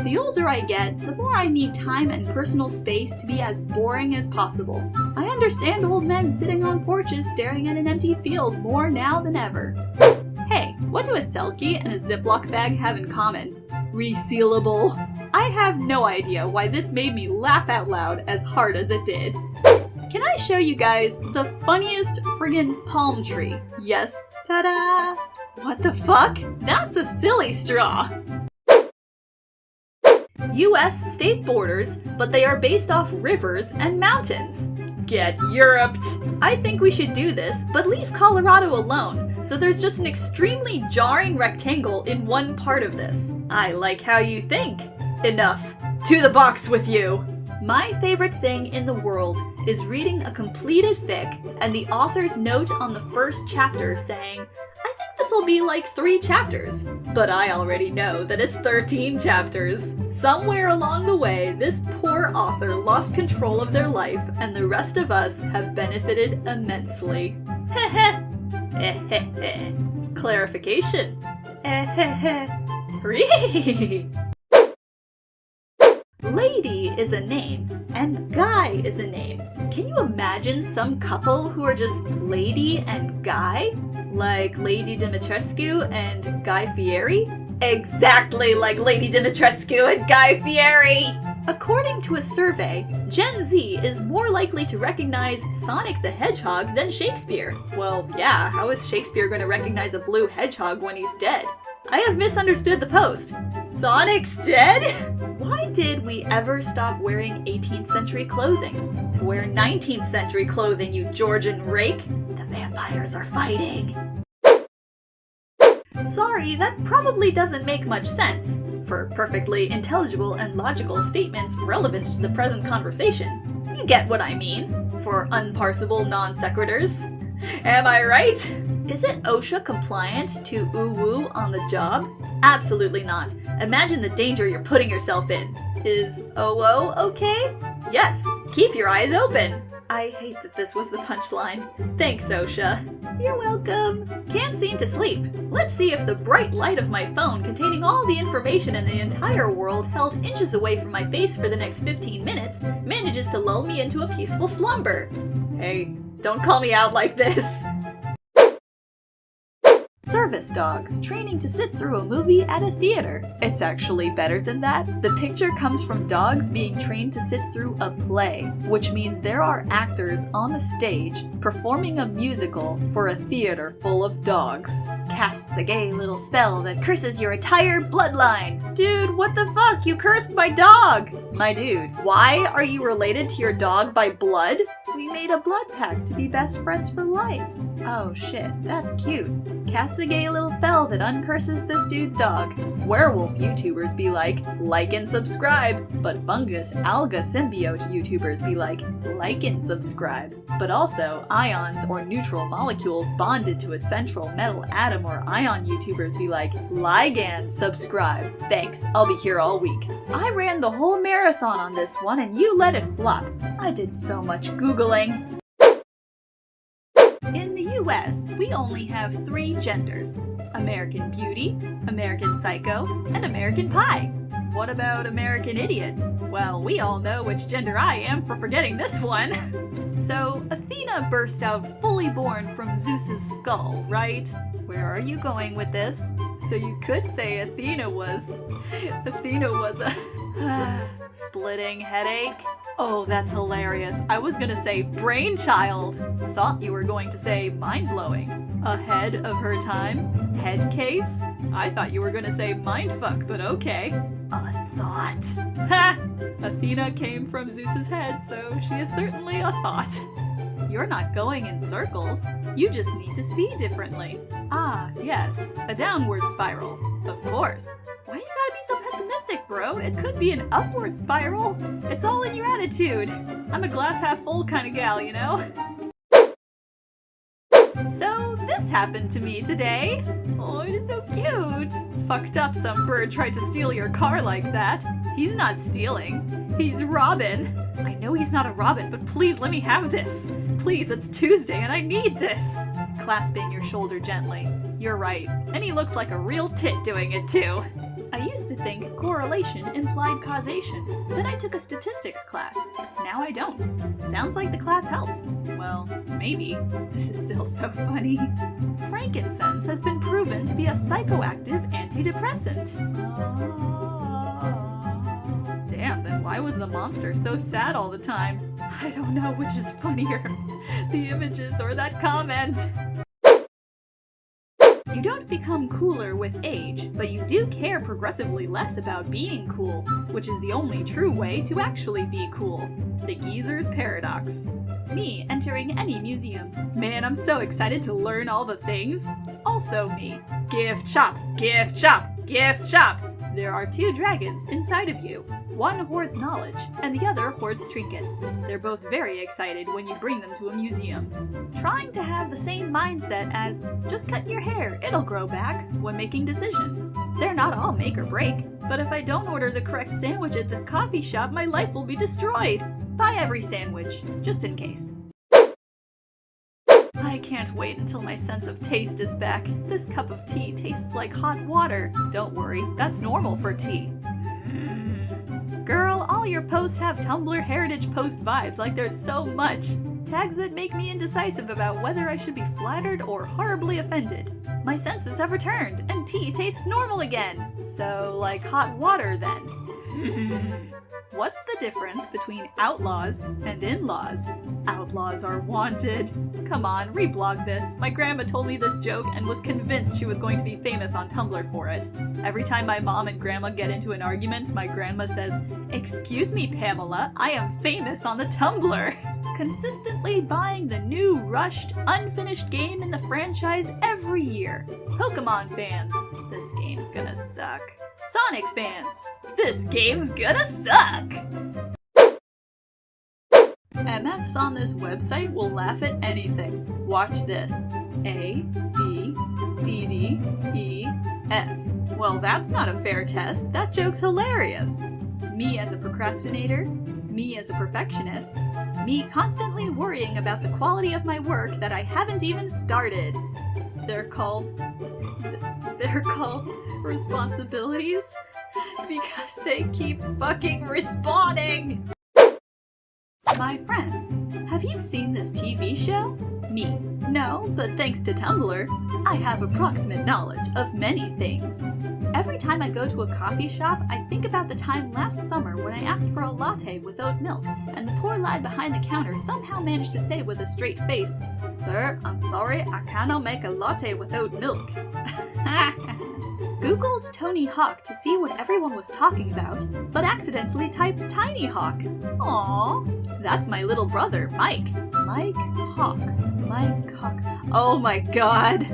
The older I get, the more I need time and personal space to be as boring as possible. I understand old men sitting on porches staring at an empty field more now than ever. Hey, what do a selkie and a Ziploc bag have in common? Resealable. I have no idea why this made me laugh out loud as hard as it did. Can I show you guys the funniest friggin' palm tree? Yes, ta-da! What the fuck? That's a silly straw! US state borders, but they are based off rivers and mountains. Get Europed! I think we should do this, but leave Colorado alone, so there's just an extremely jarring rectangle in one part of this. I like how you think. Enough. To the box with you! My favorite thing in the world is reading a completed fic and the author's note on the first chapter saying, I think this'll be like 3 chapters, but I already know that it's 13 chapters. Somewhere along the way, this poor author lost control of their life and the rest of us have benefited immensely. Heh heh. Clarification. Ree. Lady is a name, and guy is a name. Can you imagine some couple who are just Lady and Guy? Like Lady Dimitrescu and Guy Fieri? Exactly like Lady Dimitrescu and Guy Fieri! According to a survey, Gen Z is more likely to recognize Sonic the Hedgehog than Shakespeare. Well, yeah, how is Shakespeare going to recognize a blue hedgehog when he's dead? I have misunderstood the post. Sonic's dead? Why did we ever stop wearing 18th century clothing? To wear 19th century clothing, you Georgian rake! The vampires are fighting! Sorry, that probably doesn't make much sense. For perfectly intelligible and logical statements relevant to the present conversation. You get what I mean. For unparsable non sequiturs. Am I right? Is it OSHA compliant to ooh-woo on the job? Absolutely not. Imagine the danger you're putting yourself in. Is OO okay? Yes, keep your eyes open. I hate that this was the punchline. Thanks, OSHA. You're welcome. Can't seem to sleep. Let's see if the bright light of my phone containing all the information in the entire world held inches away from my face for the next 15 minutes manages to lull me into a peaceful slumber. Hey, don't call me out like this. Service dogs training to sit through a movie at a theater. It's actually better than that. The picture comes from dogs being trained to sit through a play, which means there are actors on the stage performing a musical for a theater full of dogs. Casts a gay little spell that curses your entire bloodline. Dude, what the fuck? You cursed my dog! My dude, why are you related to your dog by blood? We made a blood pact to be best friends for life. Oh shit, that's cute. Casts a gay little spell that uncurses this dude's dog. Werewolf YouTubers be like and subscribe. But fungus alga symbiote YouTubers be like and subscribe. But also, ions or neutral molecules bonded to a central metal atom or ion YouTubers be like ligand subscribe. Thanks, I'll be here all week. I ran the whole marathon on this one and you let it flop. I did so much Googling. In the US, we only have 3 genders. American Beauty, American Psycho, and American Pie. What about American Idiot? Well, we all know which gender I am for forgetting this one. So, Athena burst out fully born from Zeus's skull, right? Where are you going with this? So you could say Athena was a splitting headache? Oh, that's hilarious. I was gonna say brainchild. Thought you were going to say mind-blowing. Ahead of her time? Head case? I thought you were gonna say mindfuck, but okay. A thought. Ha! Athena came from Zeus's head, so she is certainly a thought. You're not going in circles. You just need to see differently. Ah, yes, a downward spiral. Of course. Why you gotta be so pessimistic, bro? It could be an upward spiral. It's all in your attitude. I'm a glass half full kind of gal, you know? So, this happened to me today. Oh, it is so cute. Fucked up some bird tried to steal your car like that. He's not stealing. He's robbing. I know he's not a robin, but please let me have this. Please, it's Tuesday and I need this. Clasping your shoulder gently. You're right. And he looks like a real tit doing it too. I used to think correlation implied causation. Then I took a statistics class. Now I don't. Sounds like the class helped. Well, maybe. This is still so funny. Frankincense has been proven to be a psychoactive antidepressant. Damn, then why was the monster so sad all the time? I don't know which is funnier, the images or that comment. You don't become cooler with age, but you do care progressively less about being cool, which is the only true way to actually be cool. The Geezer's Paradox. Me entering any museum. Man, I'm so excited to learn all the things. Also me. Gift shop, gift shop, gift shop. There are two dragons inside of you. One hoards knowledge, and the other hoards trinkets. They're both very excited when you bring them to a museum. Trying to have the same mindset as, just cut your hair, it'll grow back, when making decisions. They're not all make or break, but if I don't order the correct sandwich at this coffee shop, my life will be destroyed. Buy every sandwich, just in case. I can't wait until my sense of taste is back. This cup of tea tastes like hot water. Don't worry, that's normal for tea. Girl, all your posts have Tumblr Heritage Post vibes, like there's so much. Tags that make me indecisive about whether I should be flattered or horribly offended. My senses have returned, and tea tastes normal again. So, like hot water then. What's the difference between outlaws and in-laws? Outlaws are wanted. Come on, reblog this. My grandma told me this joke and was convinced she was going to be famous on Tumblr for it. Every time my mom and grandma get into an argument, my grandma says, "Excuse me, Pamela, I am famous on the Tumblr." Consistently buying the new, rushed, unfinished game in the franchise every year. Pokemon fans, this game's gonna suck. Sonic fans, this game's gonna suck! MFs on this website will laugh at anything. Watch this. A, B, C, D, E, F. Well, that's not a fair test. That joke's hilarious. Me as a procrastinator, me as a perfectionist, me constantly worrying about the quality of my work that I haven't even started. They're called responsibilities because they keep fucking respawning. My friends, have you seen this TV show? Me. No, but thanks to Tumblr, I have approximate knowledge of many things. Every time I go to a coffee shop, I think about the time last summer when I asked for a latte with oat milk, and the poor lad behind the counter somehow managed to say with a straight face, "Sir, I'm sorry, I cannot make a latte with oat milk." Googled Tony Hawk to see what everyone was talking about, but accidentally typed Tiny Hawk. Aww, that's my little brother, Mike. Mike Hawk. Mike Hawk. Oh my god.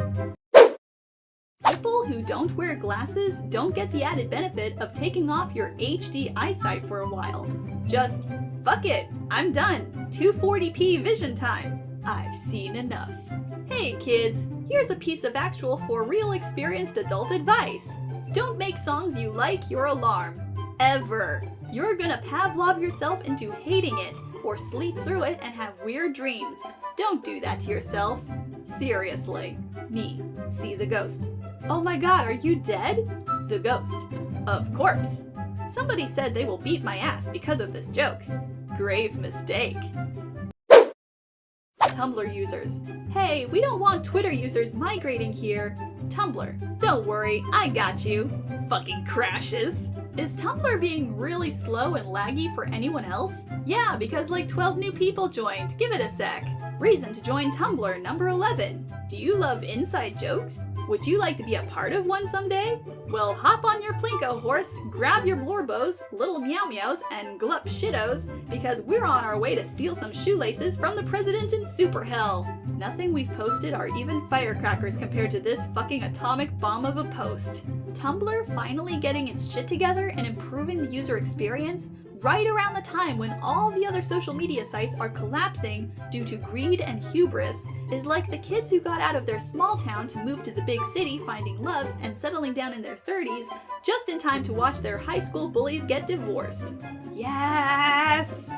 People who don't wear glasses don't get the added benefit of taking off your HD eyesight for a while. Just, fuck it, I'm done. 240p vision time. I've seen enough. Hey kids, here's a piece of actual for real experienced adult advice. Don't make songs you like your alarm. Ever. You're gonna Pavlov yourself into hating it, or sleep through it and have weird dreams. Don't do that to yourself. Seriously. Me. Sees a ghost. Oh my god, are you dead? The ghost. Of course. Somebody said they will beat my ass because of this joke. Grave mistake. Tumblr users. Hey, we don't want Twitter users migrating here. Tumblr. Don't worry, I got you. Fucking crashes. Is Tumblr being really slow and laggy for anyone else? Yeah, because like 12 new people joined. Give it a sec. Reason to join Tumblr number 11. Do you love inside jokes? Would you like to be a part of one someday? Well, hop on your Plinko horse, grab your Blorbos, little meow meows, and glup shittos, because we're on our way to steal some shoelaces from the president in super hell. Nothing we've posted are even firecrackers compared to this fucking atomic bomb of a post. Tumblr finally getting its shit together and improving the user experience right around the time when all the other social media sites are collapsing due to greed and hubris is like the kids who got out of their small town to move to the big city finding love and settling down in their 30s just in time to watch their high school bullies get divorced. Yes!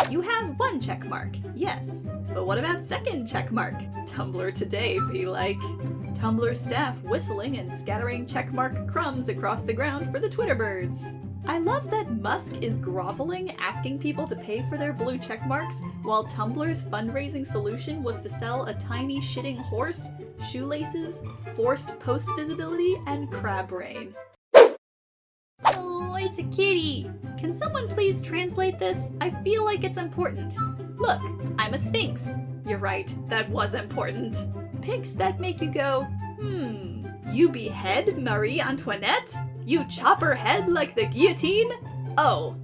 You have one check mark, yes. But what about second check mark? Tumblr today be like, Tumblr staff whistling and scattering checkmark crumbs across the ground for the Twitter birds. I love that Musk is groveling, asking people to pay for their blue checkmarks, while Tumblr's fundraising solution was to sell a tiny shitting horse, shoelaces, forced post visibility, and crab brain. Oh, it's a kitty! Can someone please translate this? I feel like it's important. Look, I'm a sphinx. You're right, that was important. Pics that make you go, you behead Marie Antoinette? You chop her head like the guillotine? Oh,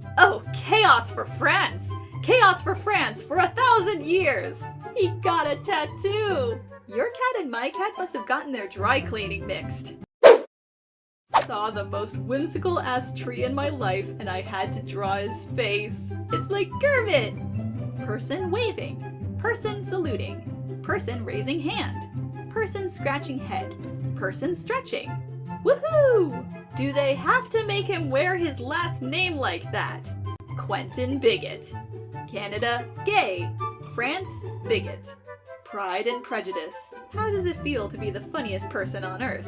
chaos for France! Chaos for France for 1,000 years! He got a tattoo! Your cat and my cat must have gotten their dry cleaning mixed. Saw the most whimsical ass tree in my life and I had to draw his face. It's like Kermit! Person waving. Person saluting. Person raising hand. Person scratching head. Person stretching. Woohoo! Do they have to make him wear his last name like that? Quentin Bigot. Canada, gay. France, bigot. Pride and Prejudice. How does it feel to be the funniest person on earth?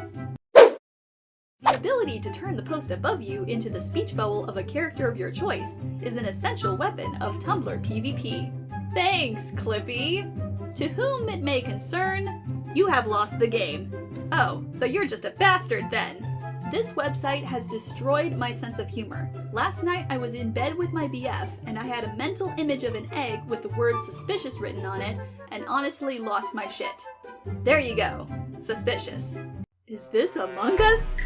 The ability to turn the post above you into the speech bubble of a character of your choice is an essential weapon of Tumblr PvP. Thanks, Clippy! To whom it may concern, you have lost the game. Oh, so you're just a bastard then. This website has destroyed my sense of humor. Last night I was in bed with my BF and I had a mental image of an egg with the word suspicious written on it and honestly lost my shit. There you go. Suspicious. Is this Among Us?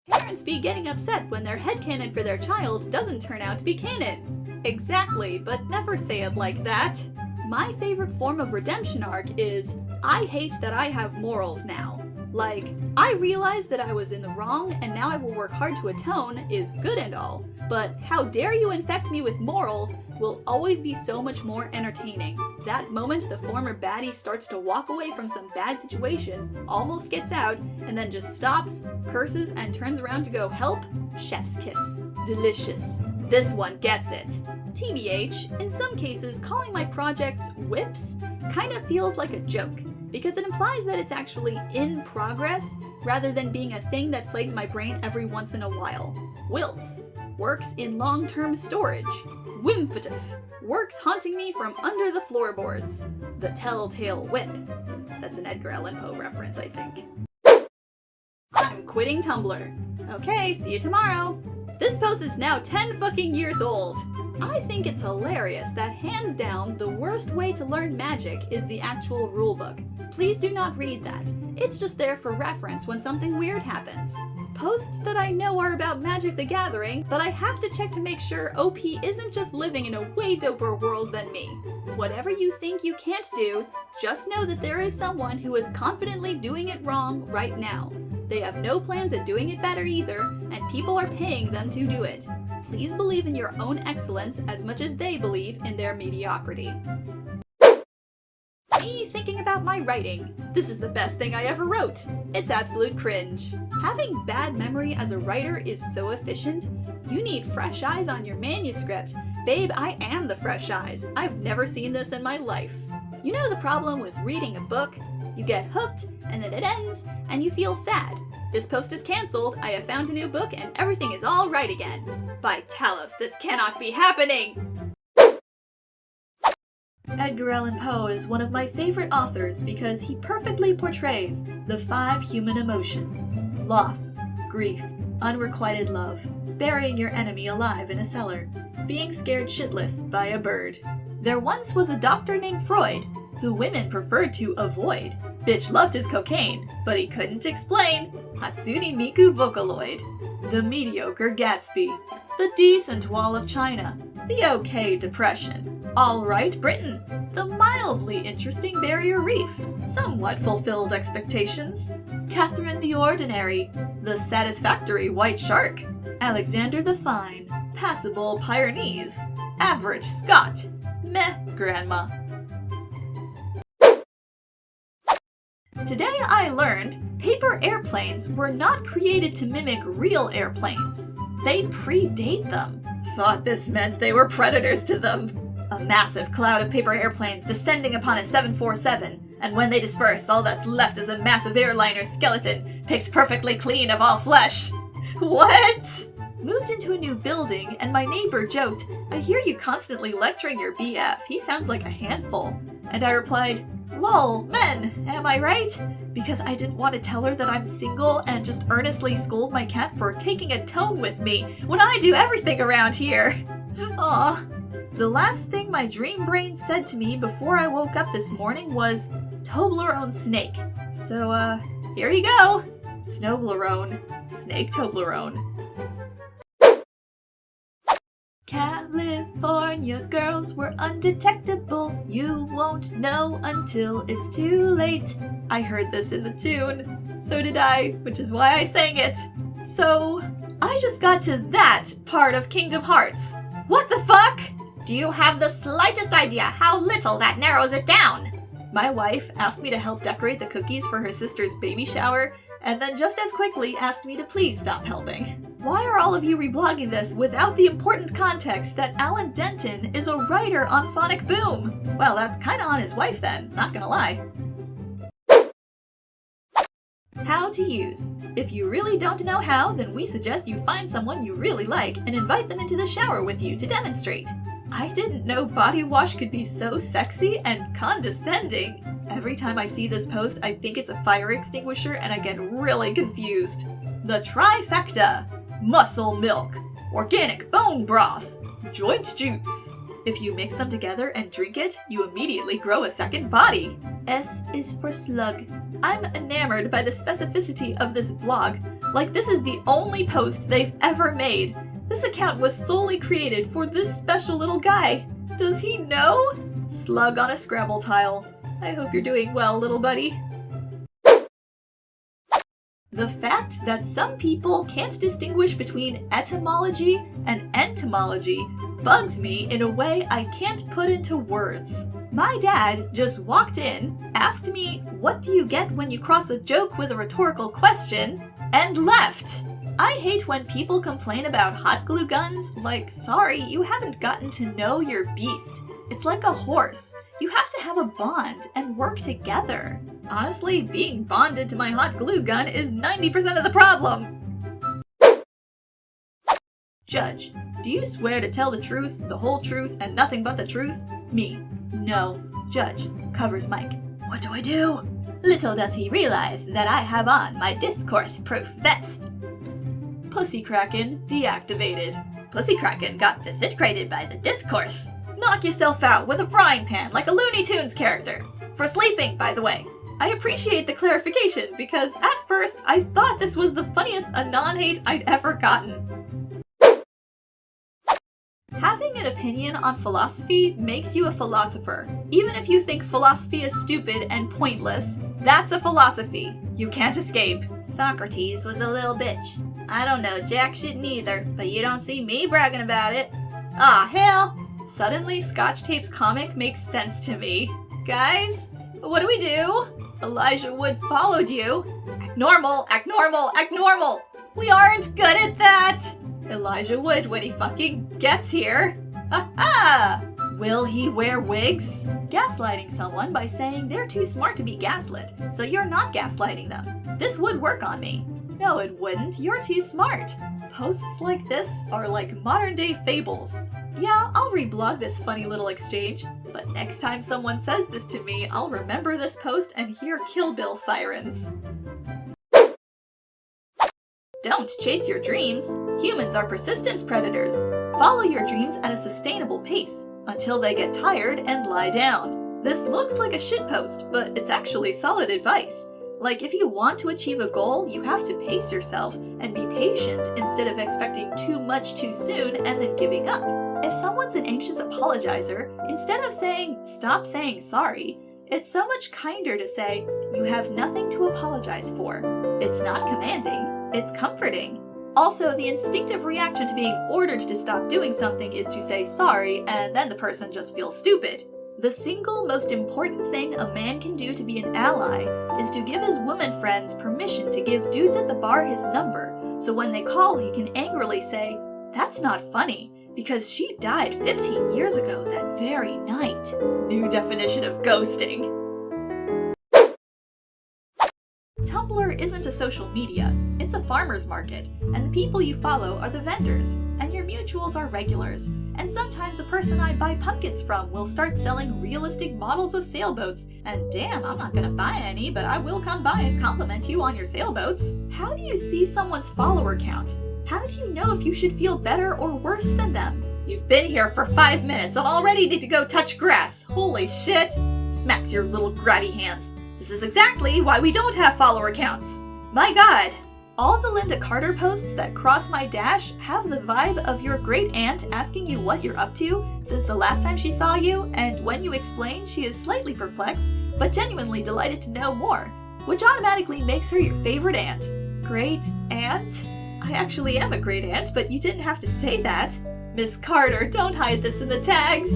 Parents be getting upset when their headcanon for their child doesn't turn out to be canon. Exactly, but never say it like that. My favorite form of redemption arc is, I hate that I have morals now. Like, I realize that I was in the wrong and now I will work hard to atone is good and all, but how dare you infect me with morals will always be so much more entertaining. That moment the former baddie starts to walk away from some bad situation, almost gets out, and then just stops, curses, and turns around to go help? Chef's kiss. Delicious. This one gets it. TBH, in some cases calling my projects whips kinda feels like a joke, because it implies that it's actually in progress rather than being a thing that plagues my brain every once in a while. Wilts works in long-term storage. Whimfatif works haunting me from under the floorboards. The Telltale Whip. That's an Edgar Allan Poe reference, I think. I'm quitting Tumblr. Okay, see you tomorrow. This post is now 10 fucking years old. I think it's hilarious that hands down the worst way to learn magic is the actual rulebook. Please do not read that. It's just there for reference when something weird happens. Posts that I know are about Magic the Gathering, but I have to check to make sure OP isn't just living in a way doper world than me. Whatever you think you can't do, just know that there is someone who is confidently doing it wrong right now. They have no plans at doing it better either, and people are paying them to do it. Please believe in your own excellence as much as they believe in their mediocrity. Me thinking about my writing. This is the best thing I ever wrote. It's absolute cringe. Having bad memory as a writer is so efficient. You need fresh eyes on your manuscript. Babe, I am the fresh eyes. I've never seen this in my life. You know the problem with reading a book? You get hooked, and then it ends, and you feel sad. This post is cancelled, I have found a new book, and everything is all right again. By Talos, this cannot be happening! Edgar Allan Poe is one of my favorite authors because he perfectly portrays the 5 human emotions: loss, grief, unrequited love, burying your enemy alive in a cellar, being scared shitless by a bird. There once was a doctor named Freud, who women preferred to avoid. Bitch loved his cocaine, but he couldn't explain Hatsune Miku Vocaloid, the mediocre Gatsby, the decent Wall of China, the okay Depression, all right Britain, the mildly interesting Barrier Reef, somewhat fulfilled expectations, Catherine the Ordinary, the satisfactory White Shark, Alexander the Fine, passable Pyrenees, average Scot, meh grandma. Today I learned paper airplanes were not created to mimic real airplanes. They predate them. Thought this meant they were predators to them. A massive cloud of paper airplanes descending upon a 747, and when they disperse, all that's left is a massive airliner skeleton, picked perfectly clean of all flesh. What? Moved into a new building, and my neighbor joked, I hear you constantly lecturing your BF, he sounds like a handful. And I replied, lol, men, am I right? Because I didn't want to tell her that I'm single and just earnestly scold my cat for taking a tone with me when I do everything around here. Aw. The last thing my dream brain said to me before I woke up this morning was, Toblerone snake. So, here you go. Snoblerone. Snake Toblerone. California girls were undetectable. You won't know until it's too late. I heard this in the tune. So did I, which is why I sang it. So, I just got to that part of Kingdom Hearts. What the fuck? Do you have the slightest idea how little that narrows it down? My wife asked me to help decorate the cookies for her sister's baby shower, and then just as quickly asked me to please stop helping. Why are all of you reblogging this without the important context that Alan Denton is a writer on Sonic Boom? Well, that's kinda on his wife then, not gonna lie. How to use. If you really don't know how, then we suggest you find someone you really like and invite them into the shower with you to demonstrate. I didn't know body wash could be so sexy and condescending. Every time I see this post, I think it's a fire extinguisher and I get really confused. The trifecta. Muscle milk. Organic bone broth. Joint juice. If you mix them together and drink it, you immediately grow a second body. S is for slug. I'm enamored by the specificity of this blog. Like this is the only post they've ever made. This account was solely created for this special little guy. Does he know? Slug on a Scrabble tile. I hope you're doing well, little buddy. The fact that some people can't distinguish between etymology and entomology bugs me in a way I can't put into words. My dad just walked in, asked me, "What do you get when you cross a joke with a rhetorical question?" and left. I hate when people complain about hot glue guns, like, sorry, you haven't gotten to know your beast. It's like a horse. You have to have a bond and work together. Honestly, being bonded to my hot glue gun is 90% of the problem. Judge, do you swear to tell the truth, the whole truth, and nothing but the truth? Me. No. Judge. Covers mic. What do I do? Little doth he realize that I have on my discourse-proof vest. Pussy Kraken deactivated. Pussy Kraken got disintegrated by the discourse. Knock yourself out with a frying pan like a Looney Tunes character. For sleeping, by the way. I appreciate the clarification because at first I thought this was the funniest anon-hate I'd ever gotten. Having an opinion on philosophy makes you a philosopher. Even if you think philosophy is stupid and pointless, that's a philosophy. You can't escape. Socrates was a little bitch. I don't know jack shit neither, but you don't see me bragging about it. Ah, hell! Suddenly, Scotch Tape's comic makes sense to me. Guys, what do we do? Elijah Wood followed you. Act normal, act normal, act normal! We aren't good at that! Elijah Wood when he fucking gets here. Ha ha! Will he wear wigs? Gaslighting someone by saying they're too smart to be gaslit, so you're not gaslighting them. This would work on me. No, it wouldn't. You're too smart. Posts like this are like modern-day fables. Yeah, I'll reblog this funny little exchange, but next time someone says this to me, I'll remember this post and hear Kill Bill sirens. Don't chase your dreams. Humans are persistence predators. Follow your dreams at a sustainable pace until they get tired and lie down. This looks like a shitpost, but it's actually solid advice. Like, if you want to achieve a goal, you have to pace yourself and be patient instead of expecting too much too soon and then giving up. If someone's an anxious apologizer, instead of saying, "Stop saying sorry," it's so much kinder to say, "You have nothing to apologize for." It's not commanding, it's comforting. Also, the instinctive reaction to being ordered to stop doing something is to say sorry, and then the person just feels stupid. The single most important thing a man can do to be an ally is to give his woman friends permission to give dudes at the bar his number, so when they call he can angrily say, "That's not funny," because she died 15 years ago that very night. New definition of ghosting. Tumblr isn't a social media, it's a farmer's market, and the people you follow are the vendors, and your mutuals are regulars, and sometimes a person I buy pumpkins from will start selling realistic models of sailboats, and damn, I'm not gonna buy any, but I will come by and compliment you on your sailboats. How do you see someone's follower count? How do you know if you should feel better or worse than them? You've been here for 5 minutes and already need to go touch grass. Holy shit! Smacks your little grabby hands. This is exactly why we don't have follower counts. My god! All the Linda Carter posts that cross my dash have the vibe of your great aunt asking you what you're up to since the last time she saw you, and when you explain, she is slightly perplexed, but genuinely delighted to know more, which automatically makes her your favorite aunt. Great aunt? I actually am a great aunt, but you didn't have to say that. Miss Carter, don't hide this in the tags!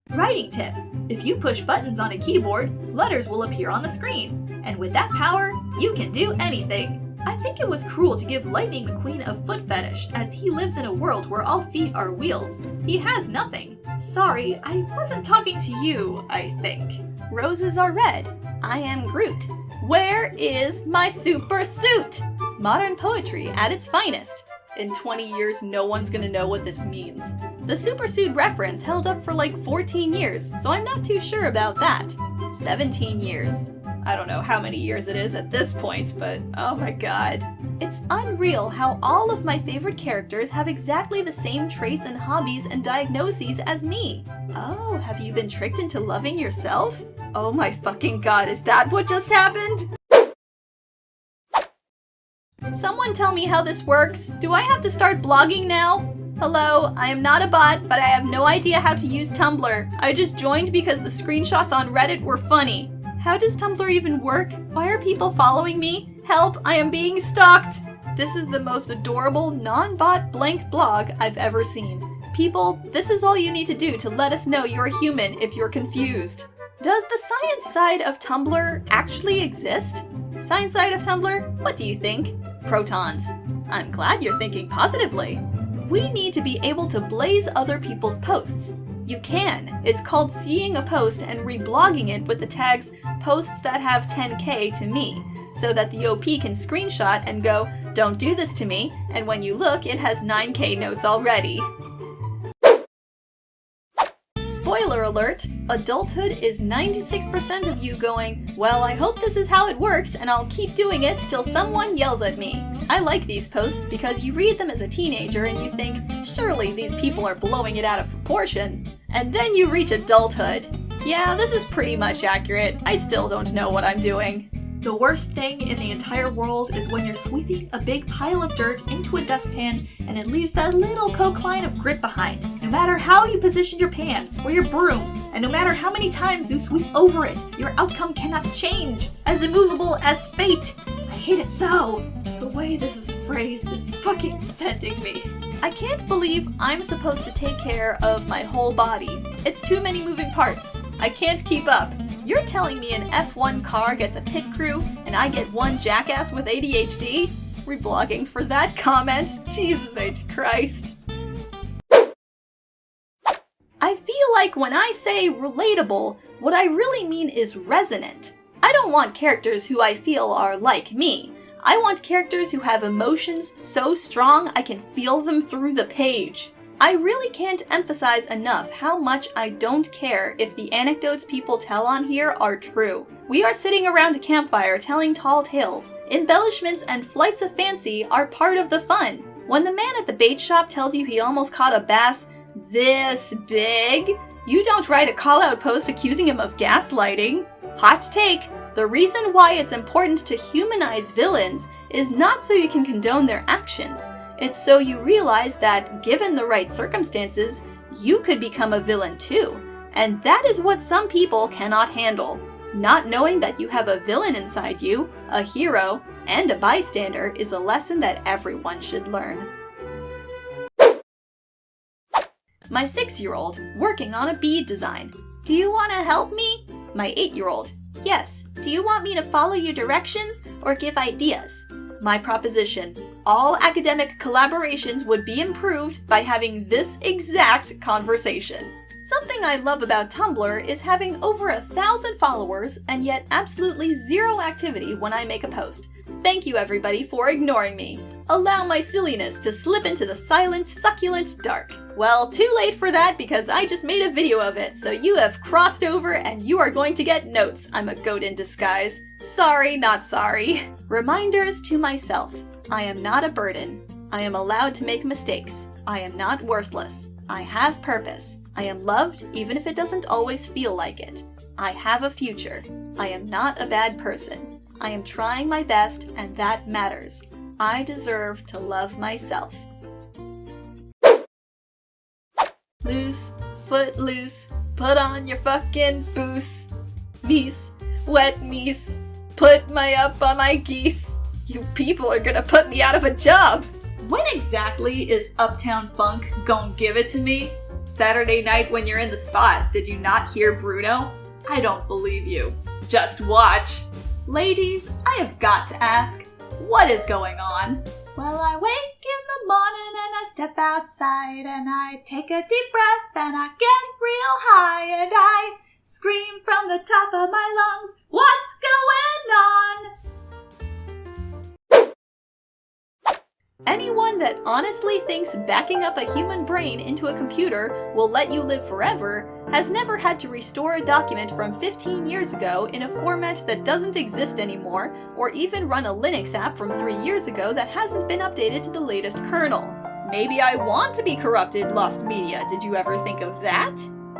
Writing tip. If you push buttons on a keyboard, letters will appear on the screen. And with that power, you can do anything. I think it was cruel to give Lightning McQueen a foot fetish, as he lives in a world where all feet are wheels. He has nothing. Sorry, I wasn't talking to you, I think. Roses are red. I am Groot. Where is my super suit? Modern poetry at its finest. In 20 years, no one's gonna know what this means. The supersuit reference held up for like 14 years, so I'm not too sure about that. 17 years. I don't know how many years it is at this point, but oh my god. It's unreal how all of my favorite characters have exactly the same traits and hobbies and diagnoses as me. Oh, have you been tricked into loving yourself? Oh my fucking god, is that what just happened? Someone tell me how this works. Do I have to start blogging now? Hello, I am not a bot, but I have no idea how to use Tumblr. I just joined because the screenshots on Reddit were funny. How does Tumblr even work? Why are people following me? Help, I am being stalked! This is the most adorable, non-bot blank blog I've ever seen. People, this is all you need to do to let us know you're a human if you're confused. Does the science side of Tumblr actually exist? Science side of Tumblr? What do you think? Protons. I'm glad you're thinking positively. We need to be able to blaze other people's posts. You can. It's called seeing a post and reblogging it with the tags posts that have 10k to me, so that the OP can screenshot and go, don't do this to me, and when you look, it has 9k notes already. Spoiler alert, adulthood is 96% of you going, well, I hope this is how it works and I'll keep doing it till someone yells at me. I like these posts because you read them as a teenager and you think, surely these people are blowing it out of proportion. And then you reach adulthood. Yeah, this is pretty much accurate. I still don't know what I'm doing. The worst thing in the entire world is when you're sweeping a big pile of dirt into a dustpan and it leaves that little coke line of grit behind. No matter how you position your pan or your broom, and no matter how many times you sweep over it, your outcome cannot change. As immovable as fate. I hate it so. The way this is phrased is fucking sending me. I can't believe I'm supposed to take care of my whole body. It's too many moving parts. I can't keep up. You're telling me an F1 car gets a pit crew and I get one jackass with ADHD? Reblogging for that comment? Jesus H. Christ. I feel like when I say relatable, what I really mean is resonant. I don't want characters who I feel are like me. I want characters who have emotions so strong I can feel them through the page. I really can't emphasize enough how much I don't care if the anecdotes people tell on here are true. We are sitting around a campfire telling tall tales. Embellishments and flights of fancy are part of the fun. When the man at the bait shop tells you he almost caught a bass this big, you don't write a call-out post accusing him of gaslighting. Hot take. The reason why it's important to humanize villains is not so you can condone their actions. It's so you realize that, given the right circumstances, you could become a villain too. And that is what some people cannot handle. Not knowing that you have a villain inside you, a hero, and a bystander is a lesson that everyone should learn. My 6-year-old, working on a bead design. Do you want to help me? My 8-year-old. Yes. Do you want me to follow your directions or give ideas? My proposition. all academic collaborations would be improved by having this exact conversation. Something I love about Tumblr is having over 1,000 followers and yet absolutely zero activity when I make a post. Thank you everybody for ignoring me. Allow my silliness to slip into the silent, succulent dark. Well, too late for that because I just made a video of it, so you have crossed over and you are going to get notes. I'm a goat in disguise. Sorry, not sorry. Reminders to myself. I am not a burden. I am allowed to make mistakes. I am not worthless. I have purpose. I am loved even if it doesn't always feel like it. I have a future. I am not a bad person. I am trying my best and that matters. I deserve to love myself. Loose, foot loose, put on your fucking boots. Meese, wet meese, put my up on my geese. You people are gonna put me out of a job. When exactly is Uptown Funk gon' give it to me? Saturday night when you're in the spot, did you not hear Bruno? I don't believe you. Just watch. Ladies, I have got to ask, what is going on? Well, I wake in the morning and I step outside and I take a deep breath and I get real high and I scream from the top of my lungs, what's going on? Anyone that honestly thinks backing up a human brain into a computer will let you live forever has never had to restore a document from 15 years ago in a format that doesn't exist anymore, or even run a Linux app from 3 years ago that hasn't been updated to the latest kernel. Maybe I want to be corrupted, Lost Media. Did you ever think of that?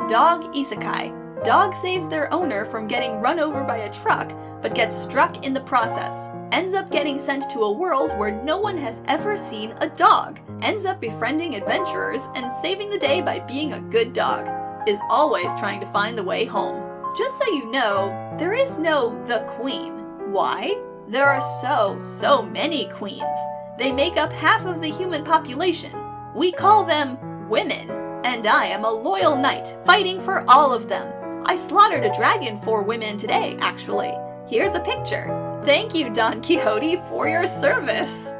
Dog Isekai. Dog saves their owner from getting run over by a truck, but gets struck in the process. Ends up getting sent to a world where no one has ever seen a dog. Ends up befriending adventurers and saving the day by being a good dog. Is always trying to find the way home. Just so you know, there is no the queen. Why? There are so many queens. They make up half of the human population. We call them women. And I am a loyal knight fighting for all of them. I slaughtered a dragon for women today, actually. Here's a picture. Thank you, Don Quixote, for your service.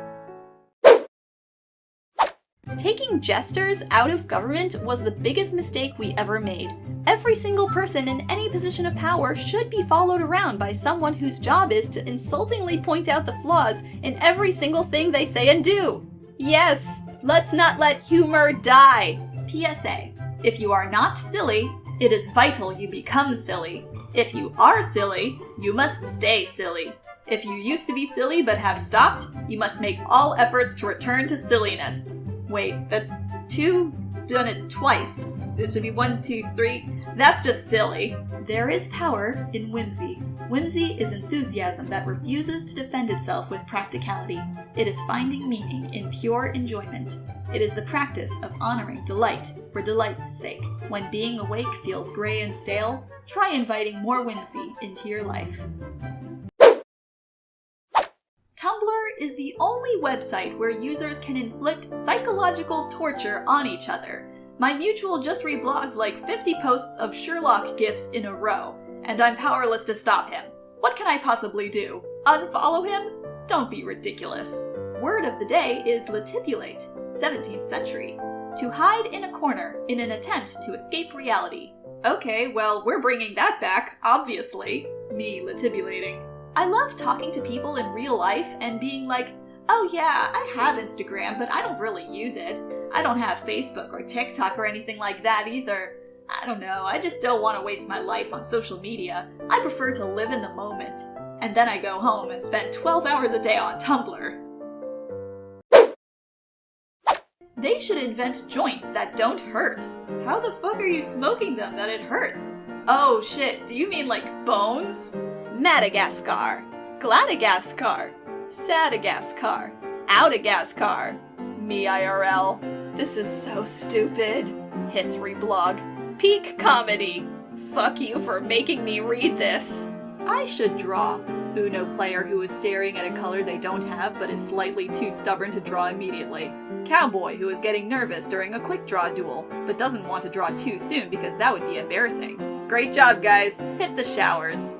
Taking jesters out of government was the biggest mistake we ever made. Every single person in any position of power should be followed around by someone whose job is to insultingly point out the flaws in every single thing they say and do. Yes, let's not let humor die. PSA: if you are not silly, it is vital you become silly. If you are silly, you must stay silly. If you used to be silly but have stopped, you must make all efforts to return to silliness. Wait, that's 2? Done it twice. It should be 1, 2, 3. That's just silly. There is power in whimsy. Whimsy is enthusiasm that refuses to defend itself with practicality. It is finding meaning in pure enjoyment. It is the practice of honoring delight for delight's sake. When being awake feels gray and stale, try inviting more whimsy into your life. Tumblr is the only website where users can inflict psychological torture on each other. My mutual just reblogged like 50 posts of Sherlock gifs in a row, and I'm powerless to stop him. What can I possibly do? Unfollow him? Don't be ridiculous. Word of the day is latipulate, 17th century. To hide in a corner in an attempt to escape reality. Okay, well, we're bringing that back, obviously. Me latibulating. I love talking to people in real life and being like, oh yeah, I have Instagram, but I don't really use it. I don't have Facebook or TikTok or anything like that either. I don't know, I just don't want to waste my life on social media. I prefer to live in the moment. And then I go home and spend 12 hours a day on Tumblr. They should invent joints that don't hurt. How the fuck are you smoking them that it hurts? Oh shit, do you mean like bones? Madagascar, Gladagaskar, Sadagaskar, Outagaskar, me IRL. This is so stupid. Hits reblog. Peak comedy. Fuck you for making me read this. I should draw. Uno player who is staring at a color they don't have but is slightly too stubborn to draw immediately. Cowboy who is getting nervous during a quick draw duel, but doesn't want to draw too soon because that would be embarrassing. Great job, guys. Hit the showers.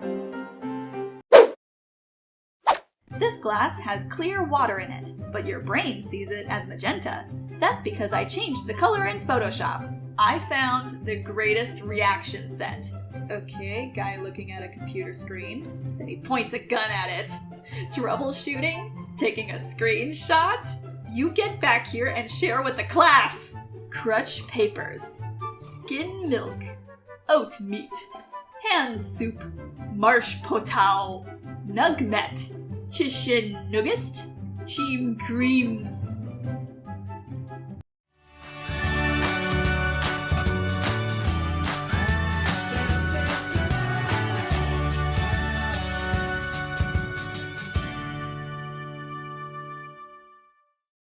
This glass has clear water in it, but your brain sees it as magenta. That's because I changed the color in Photoshop. I found the greatest reaction set. Okay, guy looking at a computer screen. Then he points a gun at it. Troubleshooting? Taking a screenshot? You get back here and share with the class! Crutch papers. Skin milk. Oat meat. Hand soup. Marsh potato. Nugmet. Chishin nuggist. Cheem creams.